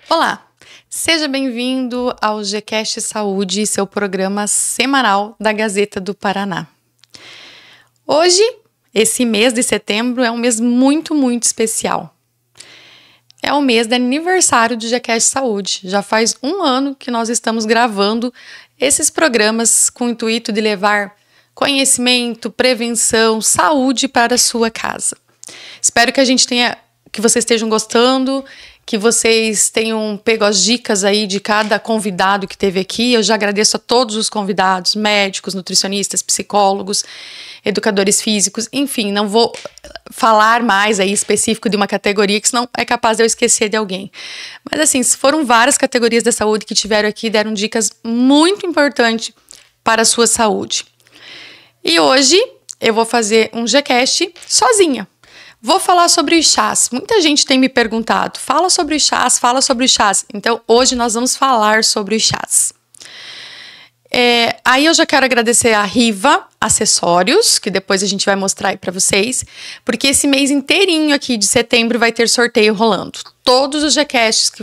Olá, seja bem-vindo ao GCast Saúde, seu programa semanal da Gazeta do Paraná. Hoje, esse mês de setembro é um mês muito especial. É o mês de aniversário do GCast Saúde. Já faz um ano que nós estamos gravando esses programas com o intuito de levar conhecimento, prevenção, saúde para a sua casa. Espero que vocês estejam gostando, que vocês tenham pego as dicas aí de cada convidado que teve aqui. Eu já agradeço a todos os convidados, médicos, nutricionistas, psicólogos, educadores físicos, enfim, não vou falar mais aí específico de uma categoria, que senão é capaz de eu esquecer de alguém. Mas assim, foram várias categorias da saúde que tiveram aqui, deram dicas muito importantes para a sua saúde. E hoje eu vou fazer um GCast sozinha. Vou falar sobre os chás. Muita gente tem me perguntado, fala sobre os chás. Então, hoje nós vamos falar sobre os chás. Aí eu já quero agradecer a Riva Acessórios, que depois a gente vai mostrar aí para vocês, porque esse mês inteirinho aqui de setembro vai ter sorteio rolando. Todos os GCasts que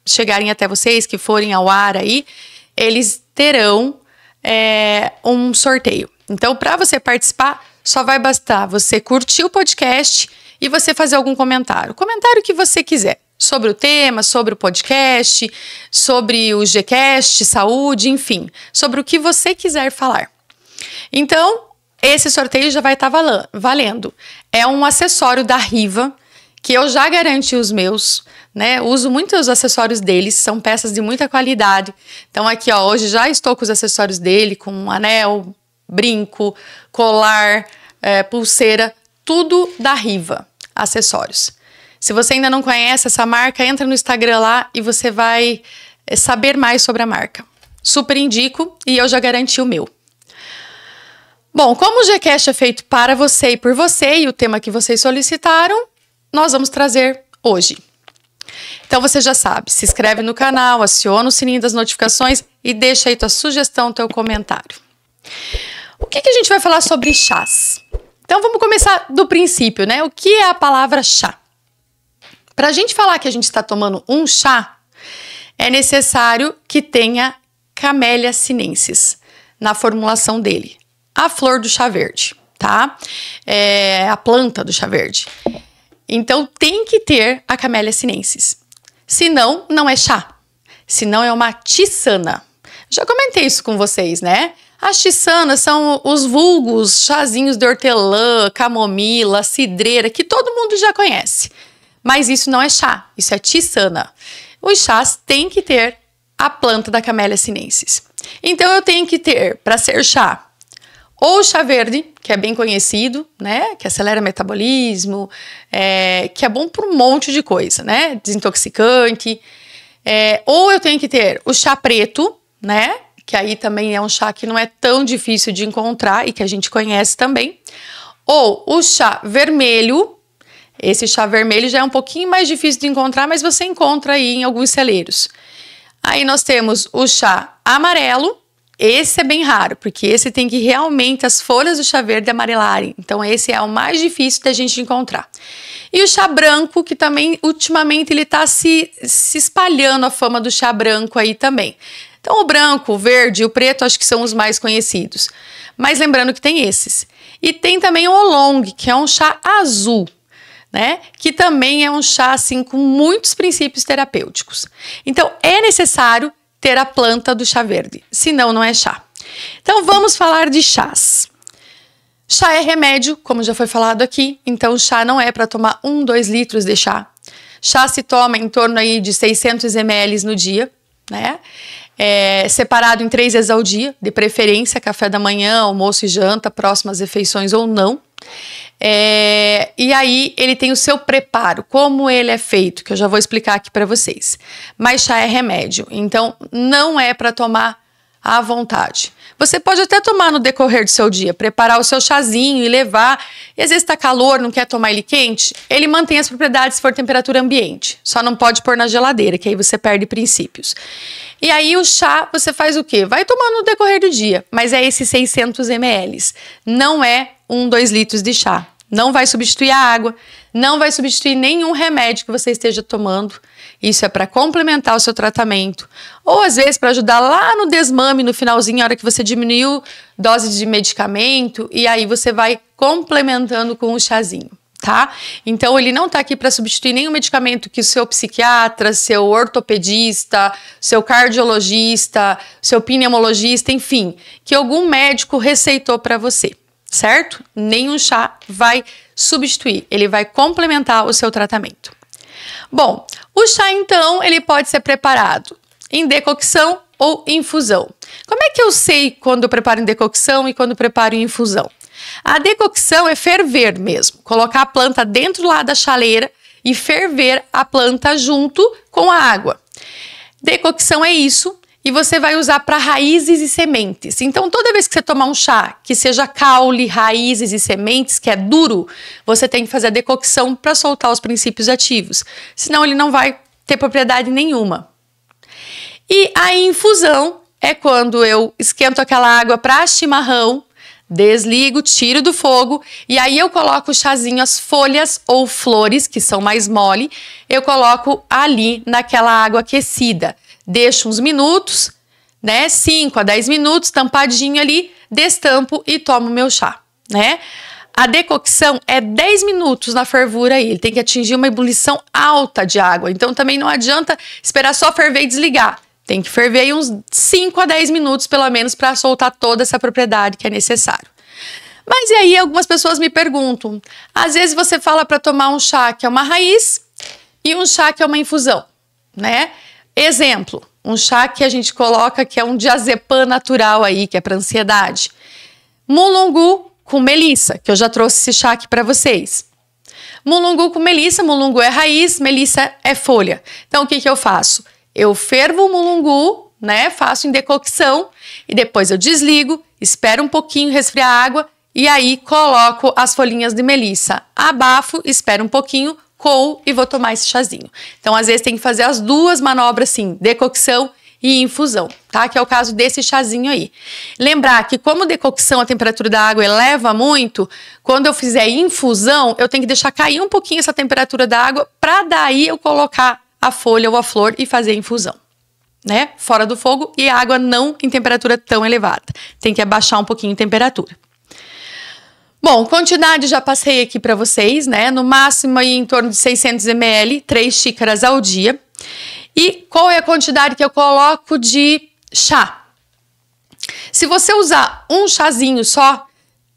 chegarem até vocês, que forem ao ar aí, eles terão um sorteio. Então, para você participar, só vai bastar você curtir o podcast e você fazer algum comentário. O comentário que você quiser. Sobre o tema, sobre o podcast, sobre o GCast, saúde, enfim. Sobre o que você quiser falar. Então, esse sorteio já vai estar valendo. É um acessório da Riva, que eu já garanti os meus, né? Uso muito os acessórios deles, são peças de muita qualidade. Então, aqui, ó, hoje já estou com os acessórios dele, com um anel, brinco, colar, pulseira, tudo da Riva Acessórios. Se você ainda não conhece essa marca, entra no Instagram lá e você vai saber mais sobre a marca. Super indico e eu já garanti o meu. Bom, como o GCast é feito para você e por você e o tema que vocês solicitaram, nós vamos trazer hoje. Então você já sabe, se inscreve no canal, aciona o sininho das notificações e deixa aí tua sugestão, teu comentário. O que a gente vai falar sobre chás? Então vamos começar do princípio, né? O que é a palavra chá? Para a gente falar que a gente está tomando um chá, é necessário que tenha Camellia sinensis na formulação dele. A flor do chá verde, tá? A planta do chá verde. Então tem que ter a Camellia sinensis. Senão, não é chá. Senão é uma tiçana. Já comentei isso com vocês, né? As tiçanas são os vulgos chazinhos de hortelã, camomila, cidreira, que todo mundo já conhece. Mas isso não é chá, isso é tiçana. Os chás têm que ter a planta da Camellia sinensis. Então eu tenho que ter, para ser chá, ou o chá verde, que é bem conhecido, né? Que acelera o metabolismo, que é bom para um monte de coisa, né? Desintoxicante. Ou eu tenho que ter o chá preto, né? Que aí também é um chá que não é tão difícil de encontrar e que a gente conhece também. Ou o chá vermelho. Esse chá vermelho já é um pouquinho mais difícil de encontrar, mas você encontra aí em alguns celeiros. Aí nós temos o chá amarelo. Esse é bem raro, porque esse tem que realmente as folhas do chá verde amarelarem. Então esse é o mais difícil da gente encontrar. E o chá branco, que também ultimamente ele está se espalhando a fama do chá branco aí também. Então o branco, o verde e o preto acho que são os mais conhecidos. Mas lembrando que tem esses. E tem também o oolong, que é um chá azul, né? Que também é um chá assim com muitos princípios terapêuticos. Então é necessário ter a planta do chá verde, senão não é chá. Então vamos falar de chás. Chá é remédio, como já foi falado aqui, então chá não é para tomar 2 litros de chá. Chá se toma em torno aí de 600 ml no dia, né? Separado em 3 vezes ao dia, de preferência café da manhã, almoço e janta, próximas refeições ou não. E aí ele tem o seu preparo, como ele é feito, que eu já vou explicar aqui para vocês. Mas chá é remédio, então não é para tomar à vontade. Você pode até tomar no decorrer do seu dia, preparar o seu chazinho e levar. E às vezes está calor, não quer tomar ele quente, ele mantém as propriedades se for temperatura ambiente. Só não pode pôr na geladeira, que aí você perde princípios. E aí o chá, você faz o quê? Vai tomando no decorrer do dia, mas é esses 600 ml. Não é 2 litros de chá. Não vai substituir a água, não vai substituir nenhum remédio que você esteja tomando. Isso é para complementar o seu tratamento. Ou às vezes para ajudar lá no desmame, no finalzinho, a hora que você diminuiu dose de medicamento, e aí você vai complementando com o chazinho, tá? Então ele não tá aqui para substituir nenhum medicamento que o seu psiquiatra, seu ortopedista, seu cardiologista, seu pneumologista, enfim, que algum médico receitou para você. Certo? Nenhum chá vai substituir, ele vai complementar o seu tratamento. Bom, o chá então, ele pode ser preparado em decocção ou infusão. Como é que eu sei quando eu preparo em decocção e quando eu preparo em infusão? A decocção é ferver mesmo, colocar a planta dentro lá da chaleira e ferver a planta junto com a água. Decocção é isso. E você vai usar para raízes e sementes. Então, toda vez que você tomar um chá que seja caule, raízes e sementes, que é duro, você tem que fazer a decocção para soltar os princípios ativos. Senão, ele não vai ter propriedade nenhuma. E a infusão é quando eu esquento aquela água para chimarrão, desligo, tiro do fogo e aí eu coloco o chazinho, as folhas ou flores, que são mais mole, eu coloco ali naquela água aquecida. Deixo uns minutos, né? 5 a 10 minutos, tampadinho ali, destampo e tomo meu chá, né? A decocção é 10 minutos na fervura aí, ele tem que atingir uma ebulição alta de água. Então também não adianta esperar só ferver e desligar. Tem que ferver aí uns 5 a 10 minutos pelo menos para soltar toda essa propriedade que é necessário. Mas e aí algumas pessoas me perguntam, às vezes você fala para tomar um chá que é uma raiz e um chá que é uma infusão, né? Exemplo, um chá que a gente coloca que é um diazepam natural aí, que é para ansiedade. Mulungu com melissa, que eu já trouxe esse chá aqui para vocês. Mulungu com melissa, mulungu é raiz, melissa é folha. Então o que eu faço? Eu fervo o mulungu, né? Faço em decocção e depois eu desligo, espero um pouquinho resfriar a água e aí coloco as folhinhas de melissa. Abafo, espero um pouquinho, coo e vou tomar esse chazinho. Então, às vezes, tem que fazer as duas manobras, assim, decocção e infusão, tá? Que é o caso desse chazinho aí. Lembrar que como decocção, a temperatura da água eleva muito, quando eu fizer infusão, eu tenho que deixar cair um pouquinho essa temperatura da água para daí eu colocar a folha ou a flor e fazer a infusão, né? Fora do fogo e a água não em temperatura tão elevada. Tem que abaixar um pouquinho a temperatura. Bom, quantidade já passei aqui para vocês, né? No máximo aí em torno de 600 ml, 3 xícaras ao dia. E qual é a quantidade que eu coloco de chá? Se você usar um chazinho só,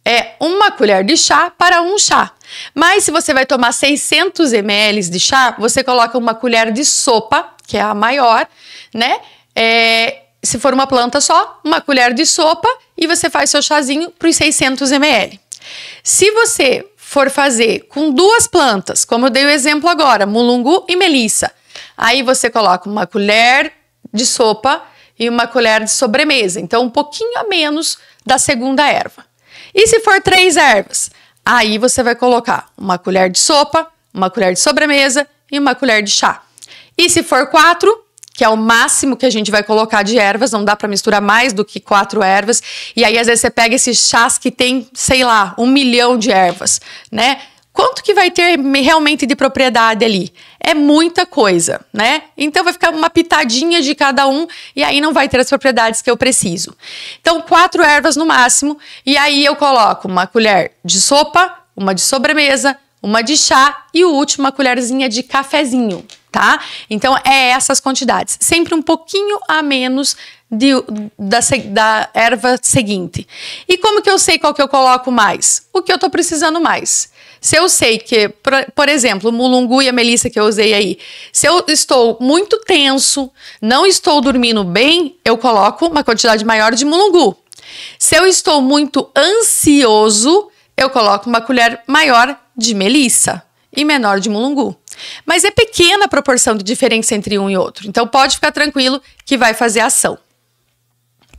é 1 colher de chá para um chá. Mas se você vai tomar 600 ml de chá, você coloca 1 colher de sopa, que é a maior, né? Se for uma planta só, 1 colher de sopa e você faz seu chazinho para os 600 ml. Se você for fazer com 2 plantas, como eu dei o exemplo agora, mulungu e melissa, aí você coloca 1 colher de sopa e 1 colher de sobremesa, então um pouquinho a menos da segunda erva. E se for 3 ervas, aí você vai colocar 1 colher de sopa, 1 colher de sobremesa e 1 colher de chá. E se for 4, que é o máximo que a gente vai colocar de ervas, não dá para misturar mais do que 4 ervas. E aí, às vezes, você pega esses chás que tem, sei lá, 1 milhão de ervas, né? Quanto que vai ter realmente de propriedade ali? É muita coisa, né? Então, vai ficar uma pitadinha de cada um e aí não vai ter as propriedades que eu preciso. Então, 4 ervas no máximo. E aí, eu coloco 1 colher de sopa, 1 de sobremesa, 1 de chá e o último 1 colherzinha de cafezinho, tá? Então, é essas quantidades. Sempre um pouquinho a menos da erva seguinte. E como que eu sei qual que eu coloco mais? O que eu tô precisando mais. Se eu sei que, por exemplo, o mulungu e a melissa que eu usei aí, se eu estou muito tenso, não estou dormindo bem, eu coloco uma quantidade maior de mulungu. Se eu estou muito ansioso, eu coloco 1 colher maior de melissa e menor de mulungu. Mas é pequena a proporção de diferença entre um e outro. Então pode ficar tranquilo que vai fazer ação.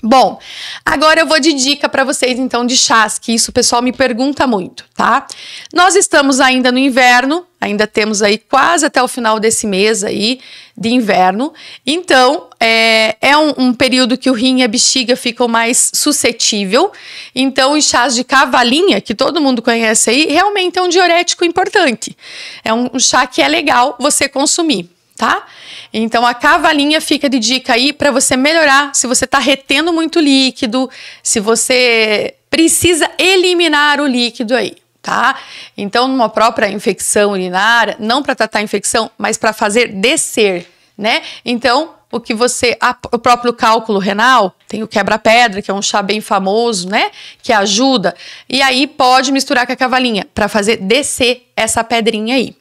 Bom, agora eu vou de dica para vocês então de chás, que isso o pessoal me pergunta muito, tá? Nós estamos ainda no inverno, Ainda temos aí quase até o final desse mês aí de inverno. Então, é um período que o rim e a bexiga ficam mais suscetível. Então, os chás de cavalinha, que todo mundo conhece aí, realmente é um diurético importante. É um chá que é legal você consumir, tá? Então, a cavalinha fica de dica aí para você melhorar se você tá retendo muito líquido, se você precisa eliminar o líquido aí. Tá? Então, numa própria infecção urinária, não para tratar a infecção, mas para fazer descer, né? Então, o próprio cálculo renal, tem o quebra-pedra, que é um chá bem famoso, né? Que ajuda. E aí pode misturar com a cavalinha para fazer descer essa pedrinha aí.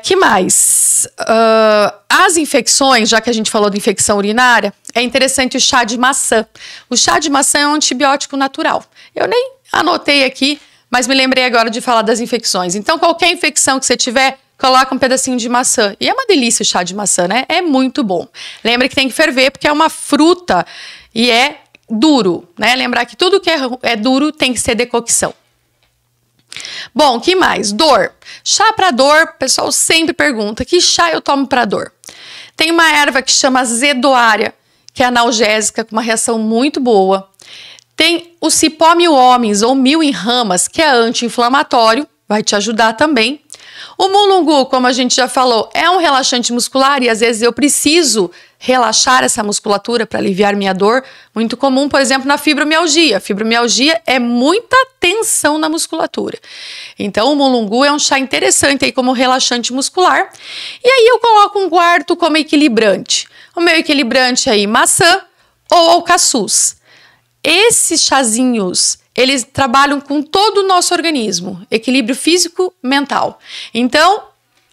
Que mais? As infecções, já que a gente falou de infecção urinária, é interessante o chá de maçã. O chá de maçã é um antibiótico natural. Eu nem anotei aqui, mas me lembrei agora de falar das infecções. Então, qualquer infecção que você tiver, coloca um pedacinho de maçã. E é uma delícia o chá de maçã, né? É muito bom. Lembra que tem que ferver, porque é uma fruta e é duro, né? Lembrar que tudo que é duro tem que ser decocção. Bom, que mais? Dor. Chá para dor, o pessoal sempre pergunta, que chá eu tomo para dor? Tem uma erva que chama zedoária, que é analgésica, com uma reação muito boa. Tem o cipó mil homens ou mil em ramas, que é anti-inflamatório, vai te ajudar também. O mulungu, como a gente já falou, é um relaxante muscular e às vezes eu preciso relaxar essa musculatura para aliviar minha dor. Muito comum, por exemplo, na fibromialgia. Fibromialgia é muita tensão na musculatura. Então, o mulungu é um chá interessante aí como relaxante muscular. E aí eu coloco um quarto como equilibrante. O meu equilibrante aí, maçã ou alcaçuz. Esses chazinhos, eles trabalham com todo o nosso organismo, equilíbrio físico, mental. Então,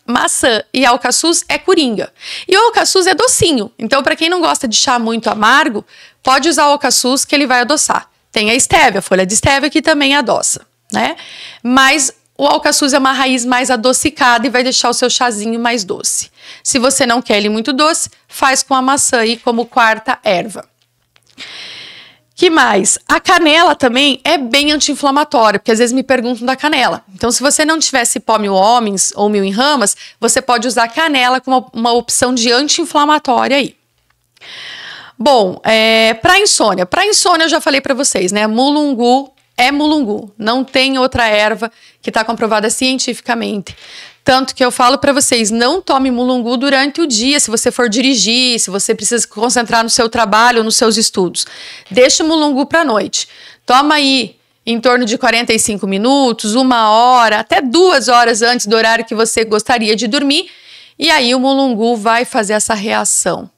maçã e alcaçuz é coringa. E o alcaçuz é docinho. Então, para quem não gosta de chá muito amargo, pode usar o alcaçuz que ele vai adoçar. Tem a estévia, a folha de estévia que também adoça, né? Mas o alcaçuz é uma raiz mais adocicada e vai deixar o seu chazinho mais doce. Se você não quer ele muito doce, faz com a maçã aí como quarta erva. Que mais? A canela também é bem anti-inflamatória, porque às vezes me perguntam da canela. Então, se você não tiver cipó mil homens ou mil em ramas, você pode usar a canela como uma opção de anti-inflamatória aí. Bom, para insônia. Para insônia eu já falei para vocês, né? Mulungu é mulungu. Não tem outra erva que está comprovada cientificamente. Tanto que eu falo para vocês, não tome mulungu durante o dia, se você for dirigir, se você precisa se concentrar no seu trabalho ou nos seus estudos. Deixa o mulungu para a noite. Toma aí em torno de 45 minutos, 1 hora, até 2 horas antes do horário que você gostaria de dormir. E aí o mulungu vai fazer essa reação.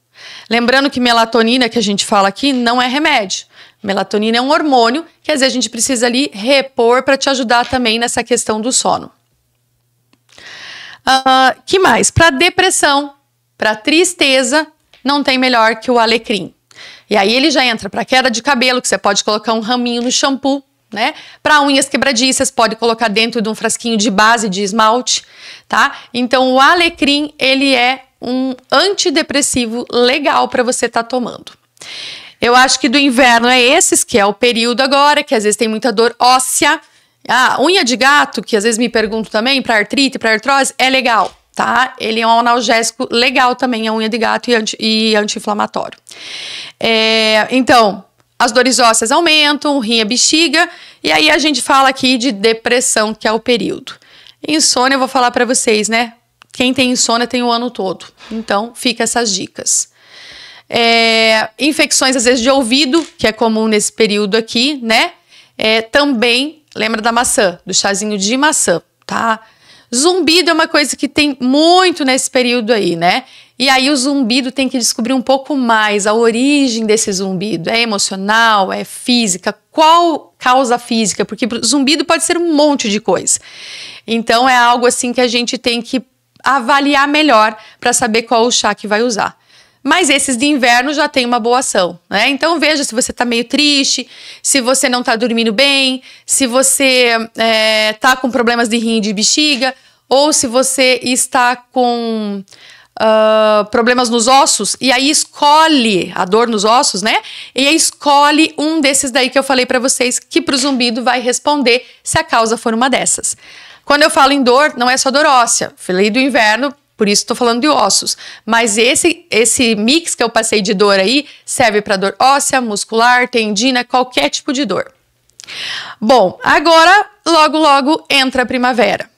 Lembrando que melatonina, que a gente fala aqui, não é remédio. Melatonina é um hormônio que às vezes a gente precisa ali repor para te ajudar também nessa questão do sono. Que mais? Para depressão, para tristeza, não tem melhor que o alecrim. E aí ele já entra para queda de cabelo, que você pode colocar um raminho no shampoo, né? Para unhas quebradiças, pode colocar dentro de um frasquinho de base de esmalte, tá? Então o alecrim, ele é um antidepressivo legal para você estar tomando. Eu acho que do inverno é esses, que é o período agora, que às vezes tem muita dor óssea. Unha de gato, que às vezes me perguntam também, para artrite, para artrose, é legal, tá? Ele é um analgésico legal também, a unha de gato e anti-inflamatório. Então, as dores ósseas aumentam, o rim e a bexiga, e aí a gente fala aqui de depressão, que é o período. Insônia, eu vou falar para vocês, né? Quem tem insônia tem o ano todo, então fica essas dicas. Infecções, às vezes, de ouvido, que é comum nesse período aqui, né? Também, lembra da maçã, do chazinho de maçã, tá? Zumbido é uma coisa que tem muito nesse período aí, né? E aí o zumbido tem que descobrir um pouco mais a origem desse zumbido. É emocional, é física? Qual causa física? Porque zumbido pode ser um monte de coisa. Então é algo assim que a gente tem que avaliar melhor para saber qual o chá que vai usar. Mas esses de inverno já tem uma boa ação, né? Então veja se você tá meio triste, se você não tá dormindo bem, se você tá com problemas de rim e de bexiga, ou se você está com problemas nos ossos, e aí escolhe a dor nos ossos, né? E aí escolhe um desses daí que eu falei pra vocês, que pro zumbido vai responder se a causa for uma dessas. Quando eu falo em dor, não é só dor óssea. Falei do inverno, por isso estou falando de ossos. Mas esse mix que eu passei de dor aí serve para dor óssea, muscular, tendina, qualquer tipo de dor. Bom, agora logo entra a primavera.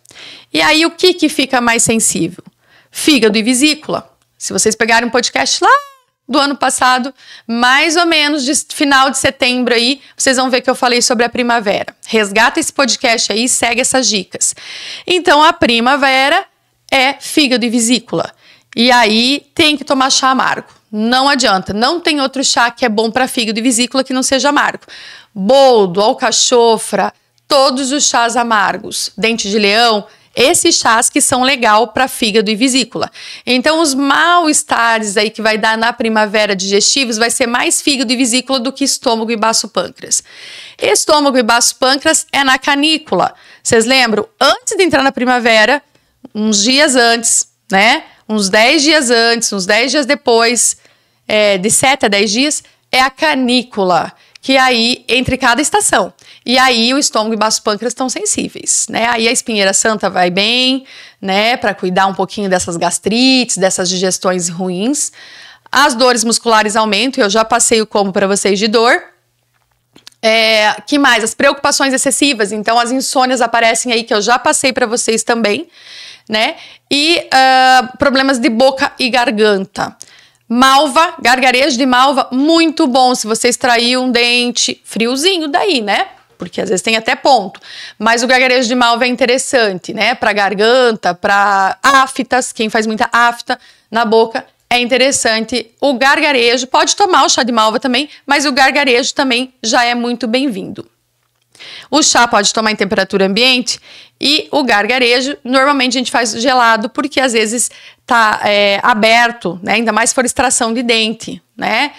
E aí o que fica mais sensível? Fígado e vesícula. Se vocês pegarem um podcast lá do ano passado, mais ou menos de final de setembro aí, vocês vão ver que eu falei sobre a primavera. Resgata esse podcast aí e segue essas dicas. Então a primavera é fígado e vesícula. E aí tem que tomar chá amargo. Não adianta, não tem outro chá que é bom para fígado e vesícula que não seja amargo. Boldo, alcachofra, todos os chás amargos, dente de leão, esses chás que são legal para fígado e vesícula. Então, os mal-estares aí que vai dar na primavera digestivos vai ser mais fígado e vesícula do que estômago e baço pâncreas. Estômago e baço pâncreas é na canícula. Vocês lembram? Antes de entrar na primavera, uns dias antes, né? Uns 10 dias antes, uns 10 dias depois, de 7 a 10 dias, é a canícula, que aí, entre cada estação. E aí, o estômago e baço pâncreas estão sensíveis, né? Aí a espinheira santa vai bem, né? Para cuidar um pouquinho dessas gastrites, dessas digestões ruins. As dores musculares aumentam, eu já passei o como para vocês de dor. Que mais? As preocupações excessivas, então as insônias aparecem aí, que eu já passei para vocês também, né? E problemas de boca e garganta. Malva, gargarejo de malva, muito bom se você extrair um dente friozinho daí, né? Porque às vezes tem até ponto. Mas o gargarejo de malva é interessante, né? Para garganta, para aftas, quem faz muita afta na boca, é interessante. O gargarejo, pode tomar o chá de malva também, mas o gargarejo também já é muito bem-vindo. O chá pode tomar em temperatura ambiente e o gargarejo, normalmente a gente faz gelado porque às vezes tá aberto, né? Ainda mais se for extração de dente, né?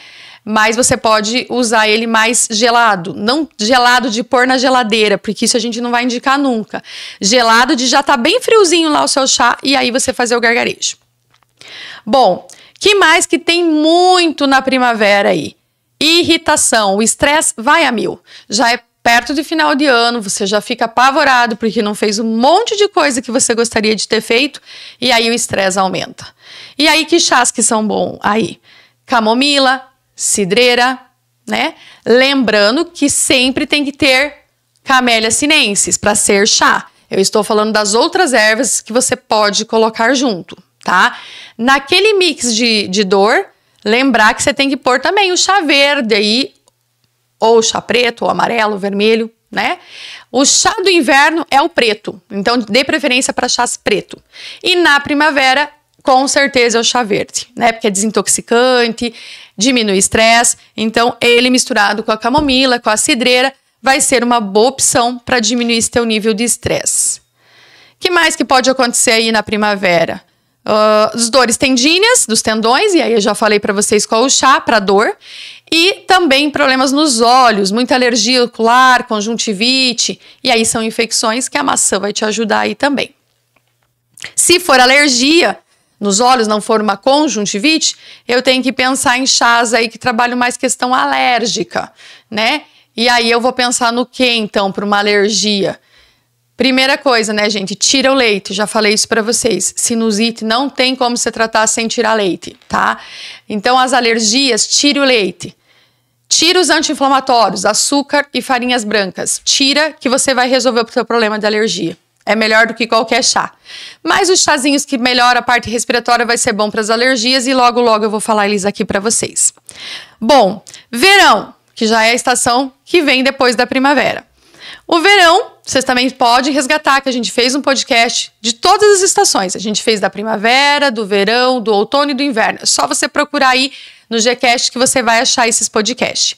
Mas você pode usar ele mais gelado, não gelado de pôr na geladeira, porque isso a gente não vai indicar nunca. Gelado de já tá bem friozinho lá o seu chá e aí você fazer o gargarejo. Bom, que mais que tem muito na primavera aí? Irritação, o estresse vai a mil. Já é perto de final de ano, você já fica apavorado porque não fez um monte de coisa que você gostaria de ter feito e aí o estresse aumenta. E aí que chás que são bons aí? Camomila, cidreira, né? Lembrando que sempre tem que ter Camellia sinensis para ser chá. Eu estou falando das outras ervas que você pode colocar junto, tá? Naquele mix de dor, lembrar que você tem que pôr também o chá verde aí, ou chá preto, ou amarelo, vermelho, né? O chá do inverno é o preto, então dê preferência para chás preto. E na primavera, com certeza é o chá verde, né? Porque é desintoxicante, diminui o estresse, então ele misturado com a camomila, com a cidreira, vai ser uma boa opção para diminuir esse teu nível de estresse. O que mais que pode acontecer aí na primavera? As dores tendíneas, dos tendões, e aí eu já falei para vocês qual o chá para dor. E também problemas nos olhos, muita alergia ocular, conjuntivite, e aí são infecções que a maçã vai te ajudar aí também. Se for alergia nos olhos, não for uma conjuntivite, eu tenho que pensar em chás aí que trabalham mais questão alérgica, né? E aí eu vou pensar no que então para uma alergia? Primeira coisa, né, gente? Tira o leite. Já falei isso pra vocês. Sinusite não tem como se tratar sem tirar leite, tá? Então, as alergias, tire o leite. Tira os anti-inflamatórios, açúcar e farinhas brancas. Tira que você vai resolver o seu problema de alergia. É melhor do que qualquer chá. Mas os chazinhos que melhoram a parte respiratória vai ser bom para as alergias e logo eu vou falar eles aqui para vocês. Bom, verão, que já é a estação que vem depois da primavera. O verão, vocês também podem resgatar, que a gente fez um podcast de todas as estações. A gente fez da primavera, do verão, do outono e do inverno. É só você procurar aí no Gcast que você vai achar esses podcasts.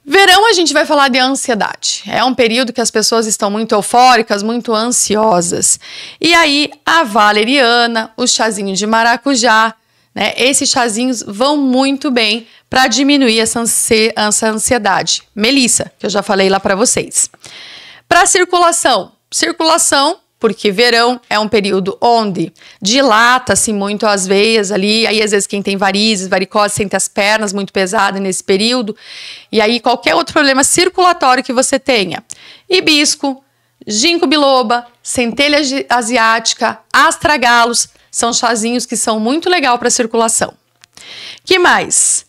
Verão a gente vai falar de ansiedade. É um período que as pessoas estão muito eufóricas, muito ansiosas. E aí a valeriana, o chazinho de maracujá, né? Esses chazinhos vão muito bem para diminuir essa ansiedade. Melissa, que eu já falei lá para vocês. Para circulação, porque verão é um período onde dilata-se muito as veias ali, aí às vezes quem tem varizes, varicose, sente as pernas muito pesadas nesse período, e aí qualquer outro problema circulatório que você tenha, hibisco, ginkgo biloba, centelha asiática, astragalos, são chazinhos que são muito legal para circulação. Que mais?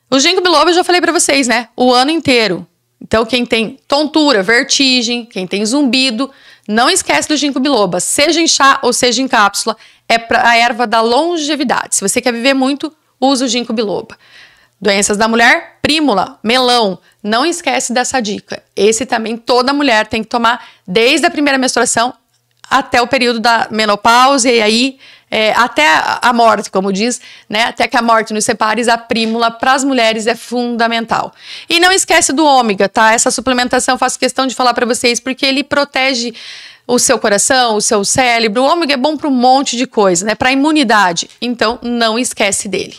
O ginkgo biloba eu já falei para vocês, né? O ano inteiro. Então quem tem tontura, vertigem, quem tem zumbido, não esquece do ginkgo biloba, seja em chá ou seja em cápsula, é a erva da longevidade. Se você quer viver muito, usa o ginkgo biloba. Doenças da mulher, prímula, melão, não esquece dessa dica. Esse também toda mulher tem que tomar desde a primeira menstruação até o período da menopausa e aí até a morte, como diz, né? Até que a morte nos separe, a prímula para as mulheres é fundamental. E não esquece do ômega, tá? Essa suplementação eu faço questão de falar para vocês porque ele protege o seu coração, o seu cérebro. O ômega é bom para um monte de coisa, né? Para imunidade. Então não esquece dele,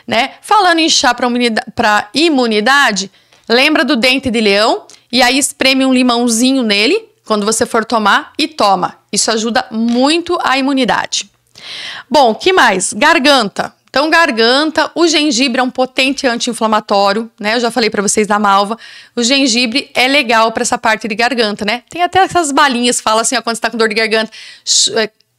né? Falando em chá para imunidade, lembra do dente de leão e aí espreme um limãozinho nele quando você for tomar e toma. Isso ajuda muito a imunidade. Bom, que mais? Garganta. Então, garganta, o gengibre é um potente anti-inflamatório, né? Eu já falei para vocês da malva. O gengibre é legal para essa parte de garganta, né? Tem até essas balinhas, fala assim, ó, quando você tá com dor de garganta,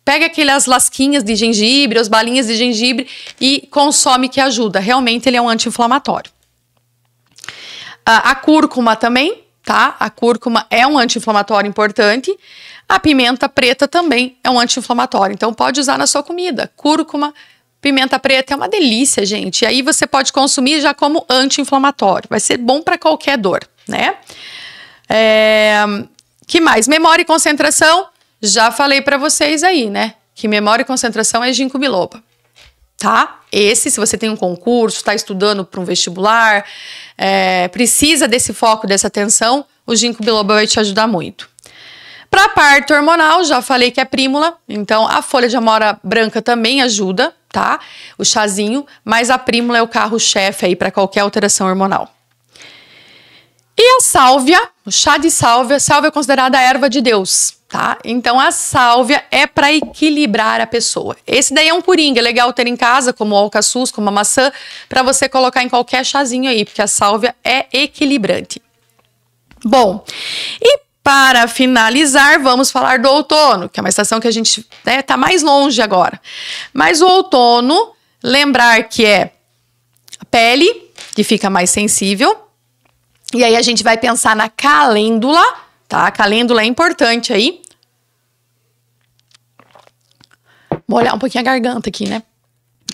pega aquelas lasquinhas de gengibre, as balinhas de gengibre e consome que ajuda. Realmente ele é um anti-inflamatório. A cúrcuma também, tá? A cúrcuma é um anti-inflamatório importante. A pimenta preta também é um anti-inflamatório, então pode usar na sua comida. Cúrcuma, pimenta preta é uma delícia, gente. E aí você pode consumir já como anti-inflamatório. Vai ser bom para qualquer dor, né? Que mais? Memória e concentração. Já falei para vocês aí, né? Que memória e concentração é ginkgo biloba, tá? Esse, se você tem um concurso, está estudando para um vestibular, precisa desse foco, dessa atenção, o ginkgo biloba vai te ajudar muito. Para a parte hormonal, já falei que é prímula, então a folha de amora branca também ajuda, tá? O chazinho, mas a prímula é o carro-chefe aí para qualquer alteração hormonal. E a sálvia, o chá de sálvia, sálvia é considerada a erva de Deus, tá? Então a sálvia é para equilibrar a pessoa. Esse daí é um coringa, é legal ter em casa, como o alcaçuz, como a maçã, para você colocar em qualquer chazinho aí, porque a sálvia é equilibrante. Bom, e para finalizar, vamos falar do outono, que é uma estação que a gente tá mais longe agora. Mas o outono, lembrar que é a pele, que fica mais sensível. E aí a gente vai pensar na calêndula, tá? A calêndula é importante aí. Molhar um pouquinho a garganta aqui, né?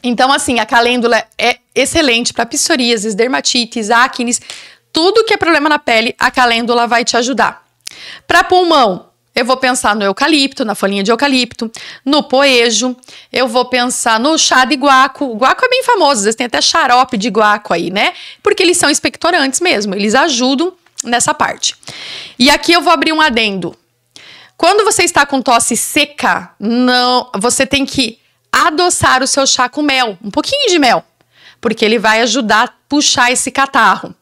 Então, assim, a calêndula é excelente para psoríases, dermatites, acnes, tudo que é problema na pele, a calêndula vai te ajudar. Para pulmão, eu vou pensar no eucalipto, na folhinha de eucalipto, no poejo, eu vou pensar no chá de guaco. O guaco é bem famoso, às vezes tem até xarope de guaco aí, né? Porque eles são expectorantes mesmo, eles ajudam nessa parte. E aqui eu vou abrir um adendo. Quando você está com tosse seca, não, você tem que adoçar o seu chá com mel, um pouquinho de mel, porque ele vai ajudar a puxar esse catarro.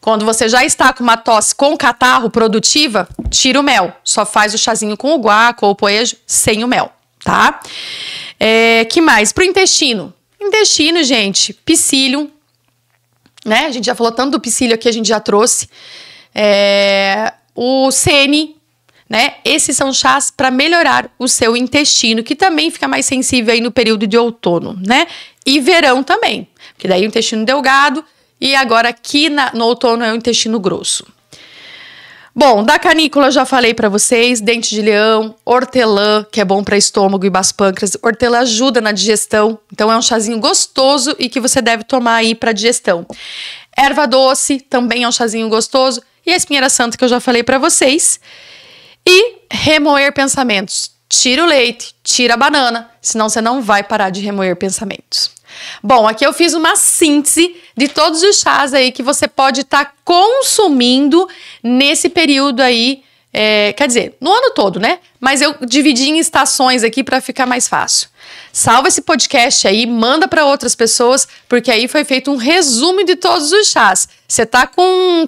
Quando você já está com uma tosse com catarro produtiva, tira o mel. Só faz o chazinho com o guaco ou o poejo sem o mel, tá? Que mais? Pro intestino. Intestino, gente, psyllium, né? A gente já falou tanto do psyllium aqui, a gente já trouxe. O sene, né? Esses são chás para melhorar o seu intestino, que também fica mais sensível aí no período de outono, né? E verão também, porque daí o intestino delgado. E agora aqui no outono é o intestino grosso. Bom, da canícula eu já falei para vocês, dente de leão, hortelã, que é bom para estômago e baço pâncreas. Hortelã ajuda na digestão, então é um chazinho gostoso e que você deve tomar aí para digestão. Erva doce também é um chazinho gostoso. E a espinheira santa que eu já falei para vocês. E remoer pensamentos. Tira o leite, tira a banana, senão você não vai parar de remoer pensamentos. Bom, aqui eu fiz uma síntese de todos os chás aí que você pode estar consumindo nesse período aí, quer dizer, no ano todo, né? Mas eu dividi em estações aqui para ficar mais fácil. Salva esse podcast aí, manda para outras pessoas, porque aí foi feito um resumo de todos os chás. Você tá com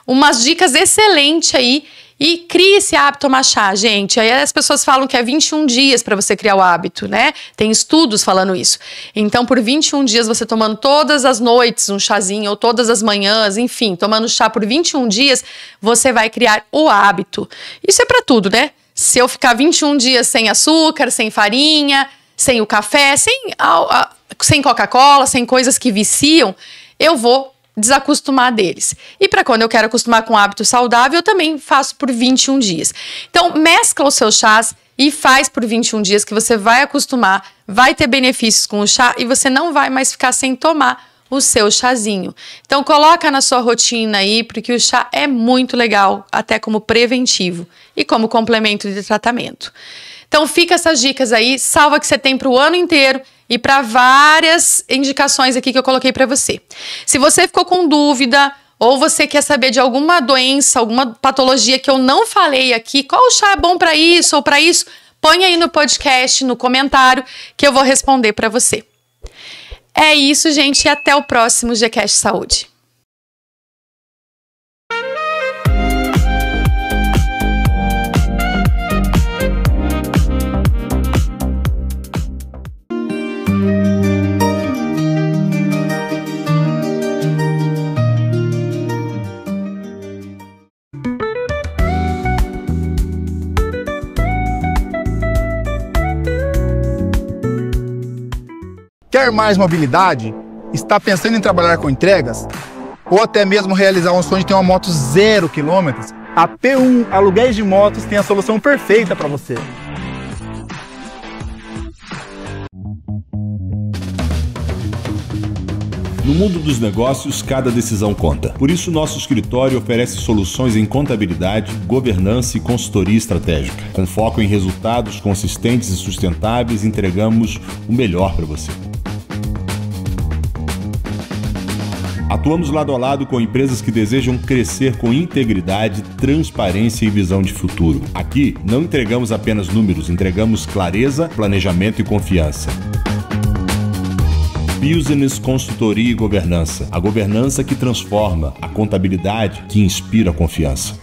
umas dicas excelentes aí. E cria esse hábito tomar chá, gente. Aí as pessoas falam que é 21 dias para você criar o hábito, né? Tem estudos falando isso. Então, por 21 dias, você tomando todas as noites um chazinho, ou todas as manhãs, enfim, tomando chá por 21 dias, você vai criar o hábito. Isso é para tudo, né? Se eu ficar 21 dias sem açúcar, sem farinha, sem o café, sem Coca-Cola, sem coisas que viciam, eu vou desacostumar deles. E para quando eu quero acostumar com um hábito saudável, eu também faço por 21 dias. Então, mescla os seus chás e faz por 21 dias que você vai acostumar, vai ter benefícios com o chá e você não vai mais ficar sem tomar o seu chazinho. Então, coloca na sua rotina aí, porque o chá é muito legal, até como preventivo e como complemento de tratamento. Então, fica essas dicas aí, salva que você tem para o ano inteiro e para várias indicações aqui que eu coloquei para você. Se você ficou com dúvida ou você quer saber de alguma doença, alguma patologia que eu não falei aqui, qual chá é bom para isso ou para isso, põe aí no podcast, no comentário, que eu vou responder para você. É isso, gente, e até o próximo GCast Saúde. Quer mais mobilidade? Está pensando em trabalhar com entregas? Ou até mesmo realizar um sonho de ter uma moto 0 km? A P1 Aluguéis de Motos tem a solução perfeita para você. No mundo dos negócios, cada decisão conta. Por isso, nosso escritório oferece soluções em contabilidade, governança e consultoria estratégica. Com foco em resultados consistentes e sustentáveis, entregamos o melhor para você. Atuamos lado a lado com empresas que desejam crescer com integridade, transparência e visão de futuro. Aqui, não entregamos apenas números, entregamos clareza, planejamento e confiança. Business, consultoria e governança. A governança que transforma, a contabilidade que inspira a confiança.